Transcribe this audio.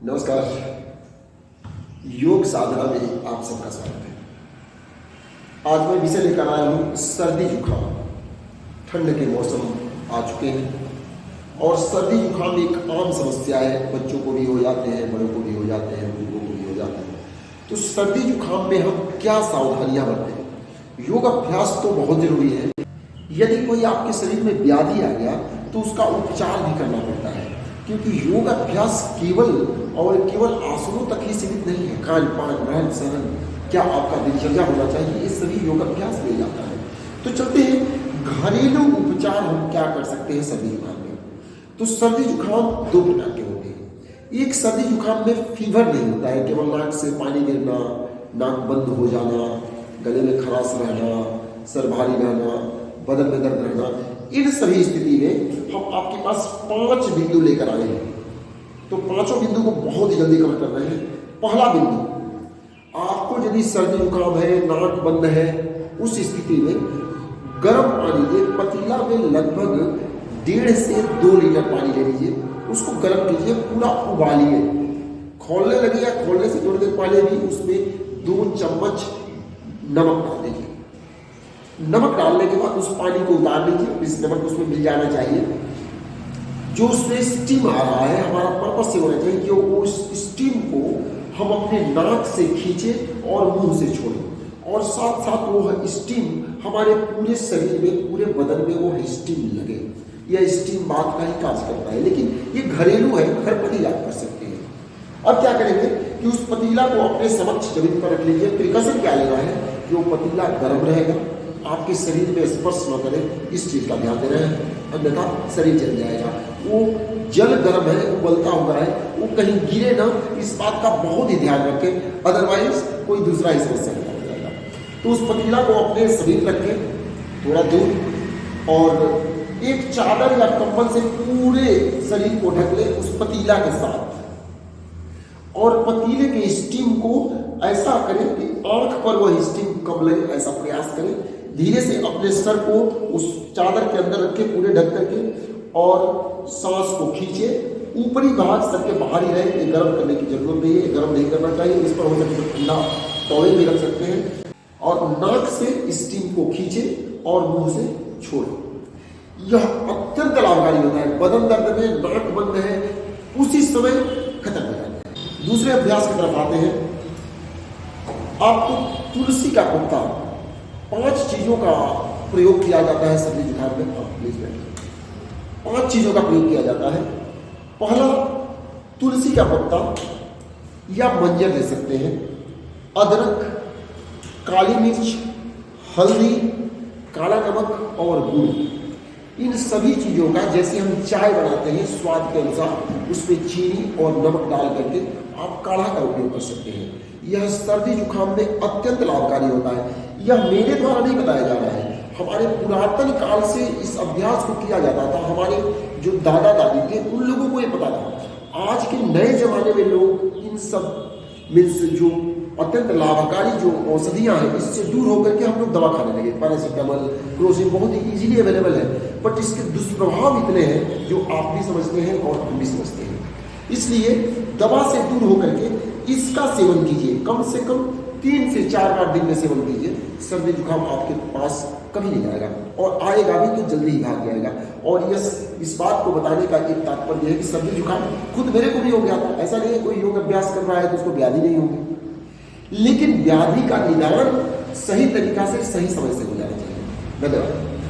नमस्कार। योग साधना में आप सबका स्वागत है। आज मैं विषय लेकर आया हूँ सर्दी जुकाम। ठंड के मौसम आ चुके हैं और सर्दी जुकाम एक आम समस्या है। बच्चों को भी हो जाते हैं, बड़ों को भी हो जाते हैं, बुजुर्गों को भी हो जाते हैं। तो सर्दी जुकाम में हम क्या सावधानियां बरतें? योग अभ्यास तो बहुत जरूरी है। यदि कोई आपके शरीर में व्याधि आ गया तो उसका उपचार भी करना पड़ता है, क्योंकि योग अभ्यास केवल आसनों तक ही सीमित नहीं है। खान पान, रहन सहन, क्या आपका दिनचर्या होना चाहिए, ये सभी योग अभ्यास में जाता है। तो चलते हैं घरेलू उपचार हम क्या कर सकते हैं सर्दी जुकाम में। तो सर्दी जुकाम दो प्रकार के होते हैं। एक सर्दी जुकाम में फीवर नहीं होता है, केवल नाक से पानी गिरना, नाक बंद हो जाना, गले में खराश रहना, सर भारी रहना, बदन में दर्द रहना। इन सभी स्थिति में हम आपके पास 5 बिंदु लेकर आए हैं। तो 5 बिंदु को बहुत जल्दी कवर कर रहे हैं। पहला बिंदु, आपको यदि सर्दी जुकाम है, नाक बंद है, उस स्थिति में गर्म पानी, एक पतीला में लगभग 1.5 से 2 लीटर पानी ले लीजिए, उसको गर्म कीजिए, पूरा उबालिए। खोलने लगे या खोलने से थोड़ी देर पहले भी उसमें 2 चम्मच नमक डाल दीजिए। नमक डालने के बाद उस पानी को उतार लीजिए। इस नमक उसमें मिल जाना चाहिए। जो उसमें स्टीम आ रहा है, हमारा पर्पस से होना चाहिए कि वो स्टीम को हम अपने नाक से खींचे और मुंह से छोड़ें, और साथ साथ वो स्टीम हमारे पूरे शरीर में, पूरे बदन में वो स्टीम लगे। यह स्टीम बात का ही कार्य करता है, लेकिन ये घरेलू है, घर पर ही आप कर सकते हैं। अब क्या करेंगे कि उस पतीला को अपने समक्ष जमीन पर रख लीजिए। प्रिकॉशन क्या लेना है कि वो पतीला गर्म रहेगा, आपके शरीर में स्पर्श न करे, इस चीज का ध्यान दे रहे हैं, अन्यथा शरीर जल जाएगा। वो जल गर्म है, उबलता हुआ है, वो कहीं गिरे ना, इस बात का बहुत ही ध्यान रखें, अदरवाइज कोई दूसरा ही समस्या हो जाएगा। तो उस पतीला को अपने शरीर रखें थोड़ा दूर, और एक चादर या कंबल से पूरे शरीर को ढक ले उस पतीला के साथ, और पतीले के स्टीम को ऐसा करें कि आंख पर वह स्टीम कम लगे, ऐसा प्रयास करें। धीरे से अपने सर को उस चादर के अंदर रखें पूरे ढक करके, और सांस को खींचे। ऊपरी भाग सर के बाहर ही रहे, ये गर्म करने की जरूरत नहीं है, गर्म नहीं करना चाहिए। इस पर हो सके तो ठंडा टॉवेल भी रख सकते हैं, और नाक से स्टीम को खींचे और मुंह से छोड़े। यह अत्यंत लाभकारी होता है। बदन दर्द में, नाक बंद है, उसी समय खत्म हो जाता है। दूसरे अभ्यास की तरफ आते हैं। आपको तुलसी का पत्ता, 5 चीजों का प्रयोग किया जाता है सर्दी जुकाम में। प्लीज बैठिए। 5 चीजों का प्रयोग किया जाता है। पहला, तुलसी का पत्ता या मंजर दे सकते हैं, अदरक, काली मिर्च, हल्दी, काला नमक और गुड़। इन सभी चीजों का, जैसे हम चाय बनाते हैं स्वाद के अनुसार, उसमें चीनी और नमक डाल करके आप काढ़ा का उपयोग कर सकते हैं। यह सर्दी जुकाम में अत्यंत लाभकारी होता है। यह मेरे द्वारा नहीं बताया जा रहा है, हमारे पुरातन काल से इस अभ्यास को किया जाता था। हमारे जो दादा दादी थे उन लोगों को ये पता था। आज के नए जमाने में लोग इन सब में से जो अत्यंत लाभकारी जो औषधियां हैं, इससे दूर होकर के हम लोग दवा खाने लगे। पैरासीटामोल, क्रोसिन बहुत ही इजीली अवेलेबल है, बट इसके दुष्प्रभाव इतने हैं जो आप भी समझते हैं और हम भी समझते हैं। इसलिए दवा से दूर होकर के इसका सेवन कीजिए। कम से कम 3 से 4 बार दिन में सेवन कीजिए। सर्दी जुकाम आपके पास कभी नहीं आएगा, और आएगा भी तो जल्दी ही भाग जाएगा। और इस बात को बताने का एक तात्पर्य है कि सर्दी जुकाम खुद मेरे को भी हो गया था। ऐसा नहीं है कोई योग अभ्यास कर रहा है तो उसको व्याधि नहीं होगी, लेकिन व्याधि का निदान सही तरीका से, सही समय से हो जाना चाहिए। धन्यवाद।